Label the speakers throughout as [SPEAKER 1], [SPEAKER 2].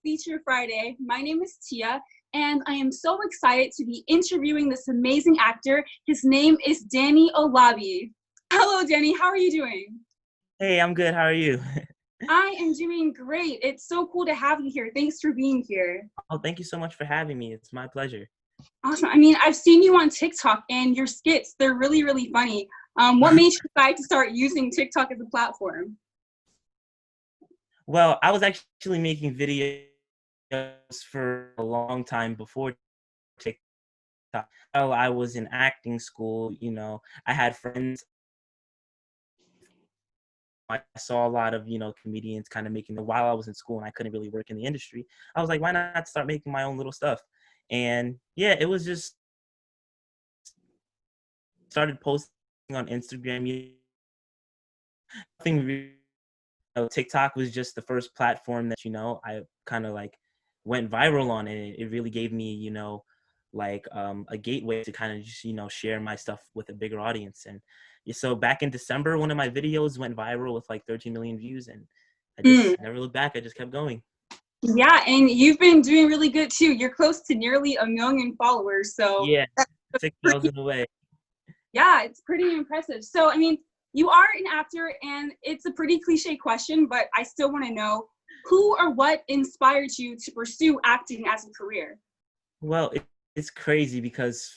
[SPEAKER 1] Feature Friday. My name is Tia, and I am so excited to be interviewing this amazing actor. His name is Danny Olabi. Hello, Danny. How are you doing?
[SPEAKER 2] Hey, I'm good. How are you?
[SPEAKER 1] I am doing great. It's so cool to have you here. Thanks for being here.
[SPEAKER 2] Oh, thank you so much for having me. It's my pleasure.
[SPEAKER 1] Awesome. I mean, I've seen you on TikTok and your skits. They're really, really funny. What made you decide to start using TikTok as a platform?
[SPEAKER 2] Well, I was actually making videos for a long time before TikTok. While I was in acting school, I had friends. I saw a lot of, comedians kind of making it while I was in school and I couldn't really work in the industry. I was like, why not start making my own little stuff? And yeah, it was just started posting on Instagram. Nothing really, TikTok was just the first platform that, I kind of like went viral on, and it really gave me, a gateway to kind of just, share my stuff with a bigger audience. And so back in December, one of my videos went viral with like 13 million views, and I just never looked back. I just kept going.
[SPEAKER 1] Yeah, and you've been doing really good too. You're close to nearly 1 million followers, so
[SPEAKER 2] Yeah,
[SPEAKER 1] that's pretty,
[SPEAKER 2] 6,000 away.
[SPEAKER 1] yeah, it's pretty impressive. So, I mean, you are an actor, and it's a pretty cliche question, but I still want to know who or what inspired you to pursue acting as a career?
[SPEAKER 2] Well, it's crazy because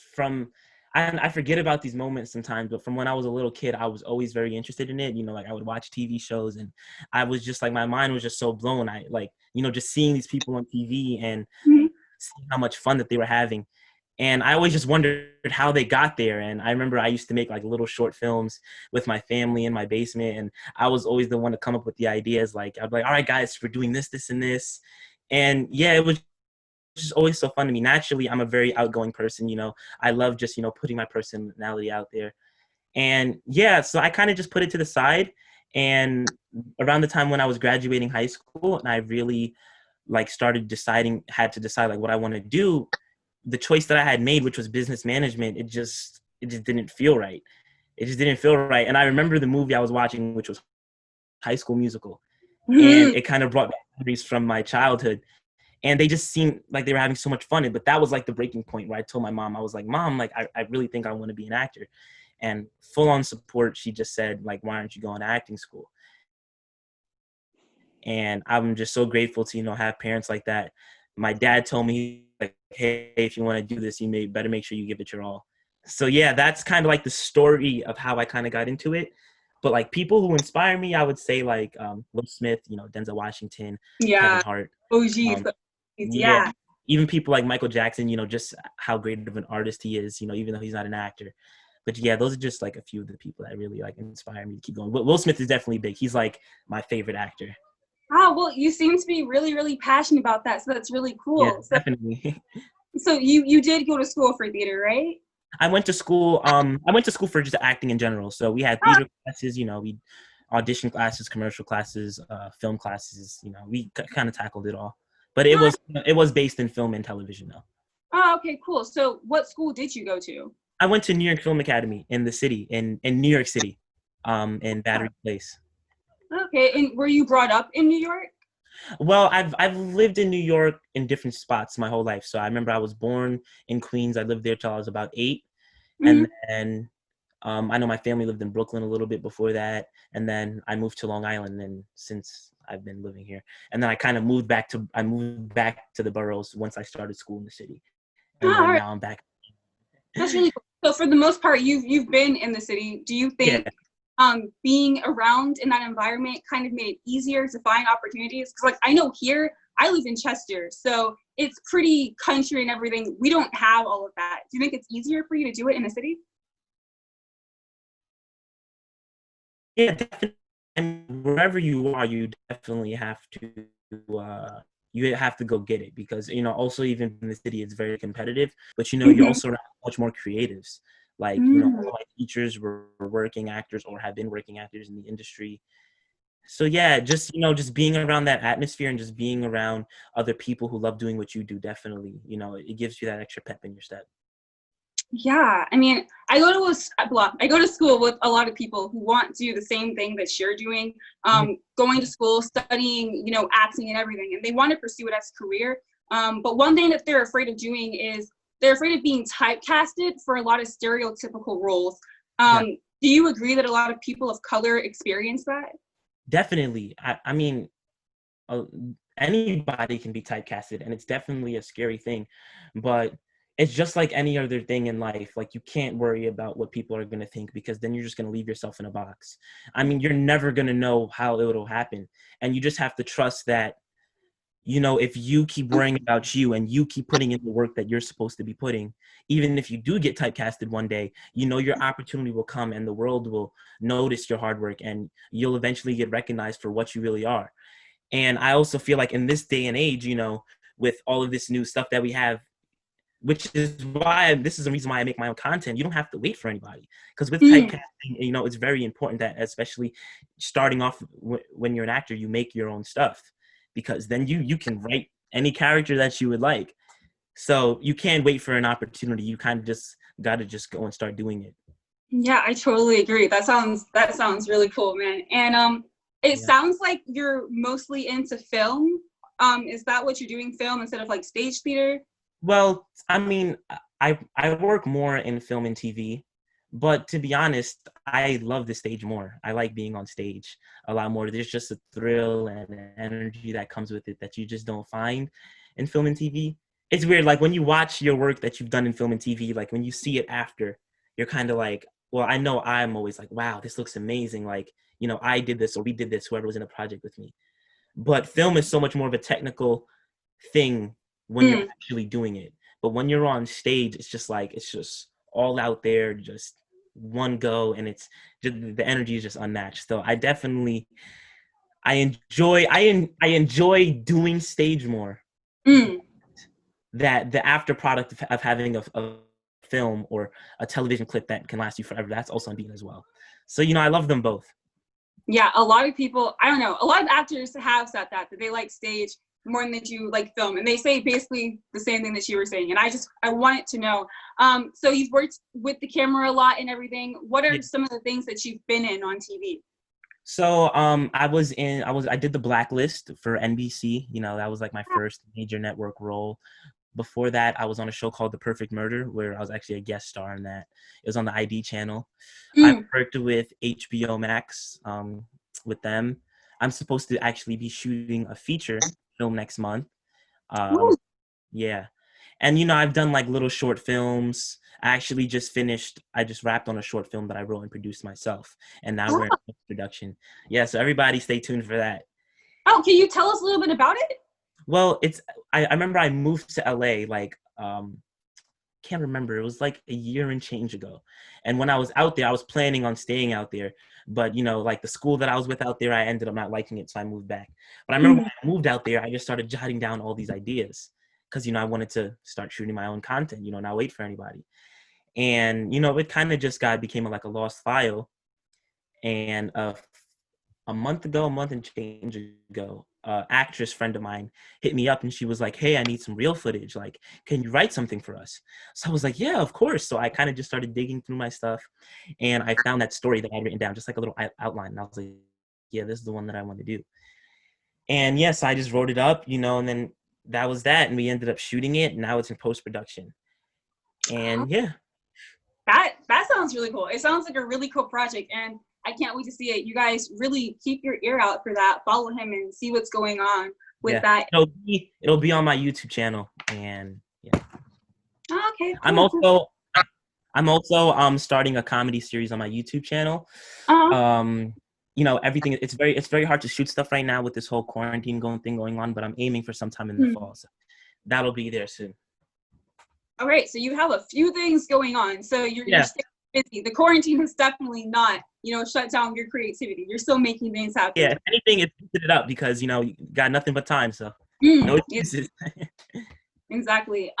[SPEAKER 2] I forget about these moments sometimes, but from when I was a little kid, I was always very interested in it. Like I would watch TV shows, and I was just like, my mind was just so blown. I like, just seeing these people on TV and
[SPEAKER 1] Mhm.
[SPEAKER 2] seeing how much fun that they were having. And I always just wondered how they got there. And I remember I used to make like little short films with my family in my basement. And I was always the one to come up with the ideas. Like, I'd be like, all right, guys, we're doing this, this, and this. And yeah, it was just always so fun to me. Naturally, I'm a very outgoing person. I love just, putting my personality out there. And yeah, so I kind of just put it to the side. And around the time when I was graduating high school and I really like had to decide like what I want to do, the choice that I had made, which was business management, it just didn't feel right. It just didn't feel right. And I remember the movie I was watching, which was High School Musical. And
[SPEAKER 1] Mhm.
[SPEAKER 2] it kind of brought back memories from my childhood, and they just seemed like they were having so much fun. But that was like the breaking point where I told my mom, I was like, Mom, like I really think I want to be an actor. And full on support, she just said, like, why aren't you going to acting school? And I'm just so grateful to, have parents like that. My dad told me, like, hey, if you want to do this, better make sure you give it your all. So yeah, that's kind of like the story of how I kind of got into it. But like people who inspire me, I would say like Will Smith, Denzel Washington, Kevin
[SPEAKER 1] Yeah.
[SPEAKER 2] Hart.
[SPEAKER 1] OGs.
[SPEAKER 2] Um, yeah,
[SPEAKER 1] Yeah.
[SPEAKER 2] even people like Michael Jackson, just how great of an artist he is, even though he's not an actor. But yeah, those are just like a few of the people that really like inspire me to keep going. Will Smith is definitely big. He's like my favorite actor.
[SPEAKER 1] Oh, well, you seem to be really, really passionate about that, so that's really
[SPEAKER 2] Yeah,
[SPEAKER 1] cool. So,
[SPEAKER 2] definitely.
[SPEAKER 1] so you did go to school for theater, right?
[SPEAKER 2] I went to school for just acting in general. So we had
[SPEAKER 1] Ah,
[SPEAKER 2] theater classes, we audition classes, commercial classes, film classes, we kind of tackled it all. But it
[SPEAKER 1] nice.
[SPEAKER 2] was based in film and television though.
[SPEAKER 1] Oh, okay, cool. So what school did you go to?
[SPEAKER 2] I went to New York Film Academy in the city, in New York City, in
[SPEAKER 1] Ah,
[SPEAKER 2] Battery Place.
[SPEAKER 1] okay, and were you brought up in New York?
[SPEAKER 2] Well, I've lived in New York in different spots my whole life. So I remember I was born in Queens. I lived there till I was about 8, and
[SPEAKER 1] Hmm.
[SPEAKER 2] then I know my family lived in Brooklyn a little bit before that, and then I moved to Long Island, and since I've been living here, and then I moved back to the boroughs once I started school in the city, and
[SPEAKER 1] Ah, all
[SPEAKER 2] then
[SPEAKER 1] right,
[SPEAKER 2] now I'm back.
[SPEAKER 1] that's really cool. So for the most part, you've been in the city. Do you
[SPEAKER 2] Yeah,
[SPEAKER 1] think being around in that environment kind of made it easier to find opportunities? Because like I know here, I live in Chester, so it's pretty country and everything. We don't have all of that. Do you think it's easier for you to do it in the city?
[SPEAKER 2] yeah, definitely. And wherever you are, you definitely have to go get it, because also even in the city it's very competitive, but you're
[SPEAKER 1] Hmm.
[SPEAKER 2] also around much more creatives. Like
[SPEAKER 1] Mm.
[SPEAKER 2] all my teachers were working actors or have been working actors in the industry. So yeah, just just being around that atmosphere and just being around other people who love doing what you do, definitely it gives you that extra pep in your step.
[SPEAKER 1] Yeah, I mean, I go to school with a lot of people who want to do the same thing that you're doing,
[SPEAKER 2] Mhm.
[SPEAKER 1] going to school, studying, acting and everything, and they want to pursue it as a career. But one thing that they're afraid of doing is they're afraid of being typecasted for a lot of stereotypical roles.
[SPEAKER 2] Yeah,
[SPEAKER 1] Do you agree that a lot of people of color experience that?
[SPEAKER 2] definitely. I mean, uh, anybody can be typecasted, and it's definitely a scary thing, but it's just like any other thing in life. Like, you can't worry about what people are going to think, because then you're just going to leave yourself in a box. I mean, you're never going to know how it'll happen, and you just have to trust that, if you keep worrying about you and you keep putting in the work that you're supposed to be putting, even if you do get typecasted one day, your opportunity will come, and the world will notice your hard work, and you'll eventually get recognized for what you really are. And I also feel like in this day and age, with all of this new stuff that we have, which is why this is the reason why I make my own content. You don't have to wait for anybody, because with
[SPEAKER 1] Mm,
[SPEAKER 2] typecasting, it's very important that, especially starting off when you're an actor, you make your own stuff, because then you can write any character that you would like. So you can't wait for an opportunity. You kind of just got to just go and start doing it.
[SPEAKER 1] yeah, I totally agree. That sounds really cool, man. And it
[SPEAKER 2] Yeah.
[SPEAKER 1] sounds like you're mostly into film. Is that what you're doing, film instead of like stage theater?
[SPEAKER 2] Well, I mean, I work more in film and TV, but to be honest, I love the stage more. I like being on stage a lot more. There's just a thrill and an energy that comes with it that you just don't find in film and TV. It's weird, like when you watch your work that you've done in film and TV, like when you see it after, you're kind of like, well, I know I'm always like, wow, this looks amazing. Like, I did this, or we did this, whoever was in a project with me. But film is so much more of a technical thing when you're
[SPEAKER 1] Mm,
[SPEAKER 2] actually doing it. But when you're on stage, it's just all out there, just one go, and it's just, the energy is just unmatched. So I enjoy doing stage more.
[SPEAKER 1] mm.
[SPEAKER 2] That the after product of having a film or a television clip that can last you forever, that's also on beat as well. So I love them both.
[SPEAKER 1] Yeah, a lot of people, I don't know, a lot of actors have said that they like stage more than they do like film. And they say basically the same thing that you were saying. And I wanted to know, so you've worked with the camera a lot and everything. What
[SPEAKER 2] Yeah.
[SPEAKER 1] are some of the things that you've been in on TV?
[SPEAKER 2] So I did the Blacklist for NBC. That was like my first major network role. Before that, I was on a show called The Perfect Murder, where I was actually a guest star in that. It was on the ID channel. I
[SPEAKER 1] Mm.
[SPEAKER 2] worked with HBO Max, with them. I'm supposed to actually be shooting a feature film next month. Um,
[SPEAKER 1] Ooh,
[SPEAKER 2] yeah. And I've done like little short films. I just wrapped on a short film that I wrote and produced myself. And now we're in production. Yeah, so everybody stay tuned for that.
[SPEAKER 1] oh, can you tell us a little bit about it?
[SPEAKER 2] Well, I remember I moved to LA like can't remember. It was like a year and change ago. And when I was out there, I was planning on staying out there. But, like the school that I was with out there, I ended up not liking it. So I moved back. But I remember
[SPEAKER 1] Mm.
[SPEAKER 2] when I moved out there, I just started jotting down all these ideas because, I wanted to start shooting my own content, not wait for anybody. And, it kind of just became like a lost file. And a month and change ago, actress friend of mine hit me up and she was like, "Hey, I need some real footage. Like, can you write something for us?" So I was like, "Yeah, of course." So I kind of just started digging through my stuff, and I found that story that I'd written down, just like a little outline. And I was like, "Yeah, this is the one that I want to do." And yes, I just wrote it up, and then that was that, and we ended up shooting it. And now it's in post production, and yeah.
[SPEAKER 1] That sounds really cool. It sounds like a really cool project, and I can't wait to see it. You guys really keep your ear out for that. Follow him and see what's going on with
[SPEAKER 2] Yeah,
[SPEAKER 1] that.
[SPEAKER 2] it'll be on my YouTube channel, and yeah.
[SPEAKER 1] Oh, okay,
[SPEAKER 2] I'm
[SPEAKER 1] cool, cool.
[SPEAKER 2] also I'm also starting a comedy series on my YouTube channel.
[SPEAKER 1] Uh,
[SPEAKER 2] Um, everything it's very hard to shoot stuff right now with this whole quarantine going on, but I'm aiming for sometime in the fall. So that'll be there soon.
[SPEAKER 1] all right, so you have a few things going on. So you're
[SPEAKER 2] Yeah,
[SPEAKER 1] staying busy. The quarantine has definitely not, shut down your creativity. You're still making things
[SPEAKER 2] yeah.
[SPEAKER 1] happen.
[SPEAKER 2] If anything, it's boosted it up because you got nothing but time, so no
[SPEAKER 1] Yeah,
[SPEAKER 2] excuses.
[SPEAKER 1] exactly.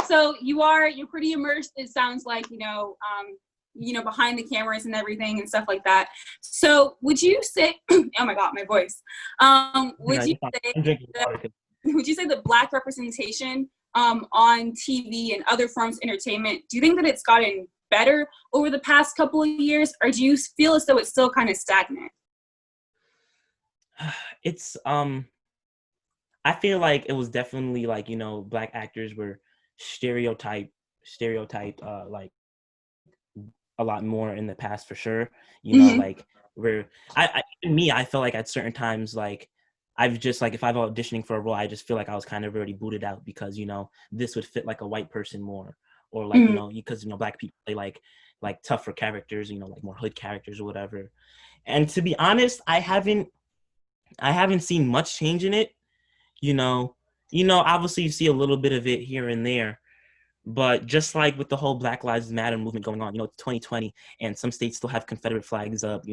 [SPEAKER 1] So you're pretty immersed, it sounds like, behind the cameras and everything and stuff like that. So would you say oh my god, my voice.
[SPEAKER 2] No,
[SPEAKER 1] Would you
[SPEAKER 2] you're fine.
[SPEAKER 1] say
[SPEAKER 2] I'm drinking
[SPEAKER 1] that,
[SPEAKER 2] water.
[SPEAKER 1] would you say the Black representation on TV and other forms of entertainment, do you think that it's gotten better over the past couple of years, or do you feel as though it's still kind of stagnant?
[SPEAKER 2] It's I feel like it was definitely like, black actors were stereotyped like a lot more in the past for sure.
[SPEAKER 1] Mm-hmm.
[SPEAKER 2] Like where I felt like at certain times, like I've just like if I've auditioning for a role, I just feel like I was kind of already booted out because this would fit like a white person more, or like
[SPEAKER 1] Mm-hmm.
[SPEAKER 2] because black people play like tougher characters, like more hood characters or whatever. And to be honest, I haven't seen much change in it. You know, obviously you see a little bit of it here and there, but just like with the whole Black Lives Matter movement going on, it's 2020 and some states still have Confederate flags up,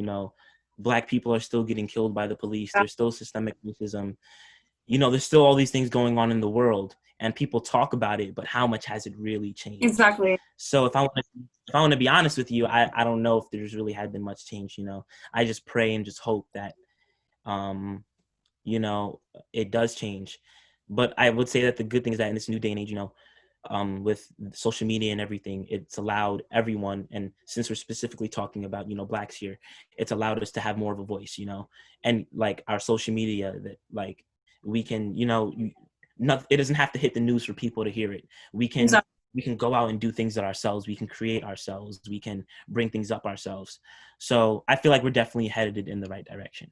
[SPEAKER 2] Black people are still getting killed by the police. There's still systemic racism. There's still all these things going on in the world and people talk about it, but how much has it really changed?
[SPEAKER 1] Exactly.
[SPEAKER 2] So if I want to be honest with you, I don't know if there's really had been much change, I just pray and just hope that, it does change. But I would say that the good thing is that in this new day and age, with social media and everything, it's allowed everyone, and since we're specifically talking about blacks here, it's allowed us to have more of a voice, and like our social media that like we can not, it doesn't have to hit the news for people to hear it.
[SPEAKER 1] Exactly.
[SPEAKER 2] We can go out and do things ourselves. We can create ourselves. We can bring things up ourselves. So I feel like we're definitely headed in the right direction.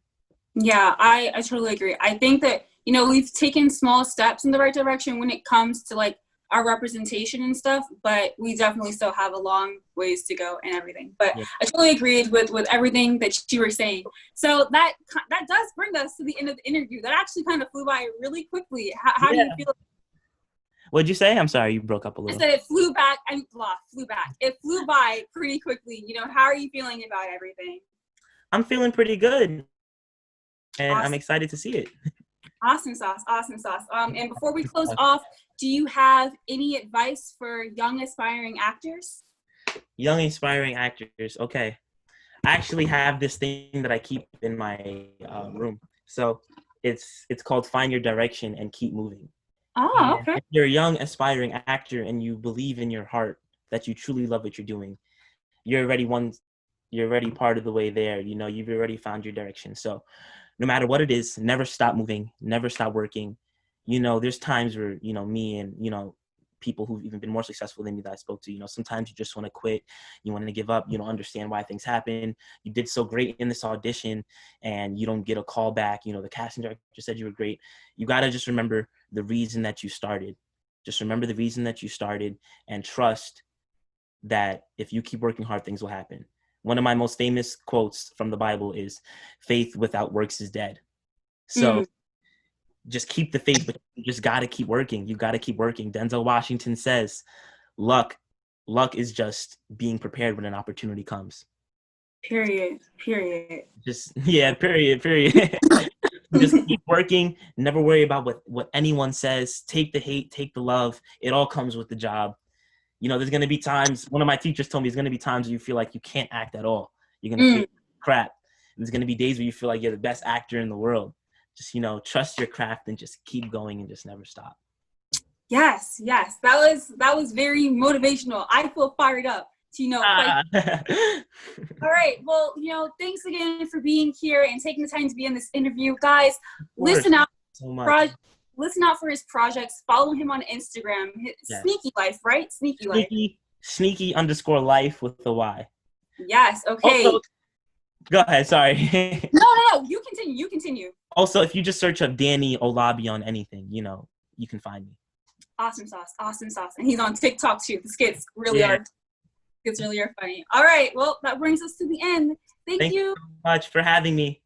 [SPEAKER 1] Yeah, I totally agree. I think that, we've taken small steps in the right direction when it comes to like our representation and stuff, but we definitely still have a long ways to go and everything. But
[SPEAKER 2] Yeah.
[SPEAKER 1] I totally agreed with everything that you were saying. So that does bring us to the end of the interview. That actually kind of flew by really quickly. How do you feel?
[SPEAKER 2] What'd you say? I'm sorry, you broke up a
[SPEAKER 1] I
[SPEAKER 2] little.
[SPEAKER 1] said it flew back. Flew back. It flew by pretty quickly. How are you feeling about everything?
[SPEAKER 2] I'm feeling pretty good, and
[SPEAKER 1] Awesome.
[SPEAKER 2] I'm excited to see it.
[SPEAKER 1] Awesome sauce. And before we close off, do you have any advice for young aspiring actors?
[SPEAKER 2] Young aspiring actors. Okay, I actually have this thing that I keep in my room. So it's called Find Your Direction and Keep Moving.
[SPEAKER 1] Oh,
[SPEAKER 2] And
[SPEAKER 1] okay.
[SPEAKER 2] if you're a young aspiring actor and you believe in your heart that you truly love what you're doing, you're already part of the way there. You've already found your direction. So no matter what it is, never stop moving, never stop working. There's times where, me and, people who've even been more successful than me that I spoke to, sometimes you just want to quit, you want to give up, you don't understand why things happen. You did so great in this audition and you don't get a call back. The casting director said you were great. You got to just remember the reason that you started. Just remember the reason that you started and trust that if you keep working hard, things will happen. One of my most famous quotes from the Bible is, faith without works is dead. So just keep the faith, but you just got to keep working. You got to keep working. Denzel Washington says, luck is just being prepared when an opportunity comes.
[SPEAKER 1] Period.
[SPEAKER 2] Just, yeah, period. Just keep working. Never worry about what anyone says. Take the hate, take the love. It all comes with the job. There's going to be times, one of my teachers told me, there's going to be times where you feel like you can't act at all. You're going to feel crap. There's going to be days where you feel like you're the best actor in the world. Just, trust your craft and just keep going and just never stop.
[SPEAKER 1] Yes. That was very motivational. I feel fired up to, All right. Well, thanks again for being here and taking the time to be in this interview. Guys, listen out.
[SPEAKER 2] So much.
[SPEAKER 1] Listen out for his projects. Follow him on Instagram.
[SPEAKER 2] Yes.
[SPEAKER 1] Sneaky Life, right? Sneaky Life.
[SPEAKER 2] Sneaky_life with the Y.
[SPEAKER 1] Yes. Okay.
[SPEAKER 2] Also, go ahead. Sorry.
[SPEAKER 1] No. You continue.
[SPEAKER 2] Also, if you just search up Danny Olabi on anything, you can find me.
[SPEAKER 1] Awesome sauce. And he's on TikTok too. The skits really are funny. All right. Well, that brings us to the end. Thank you
[SPEAKER 2] so much for having me.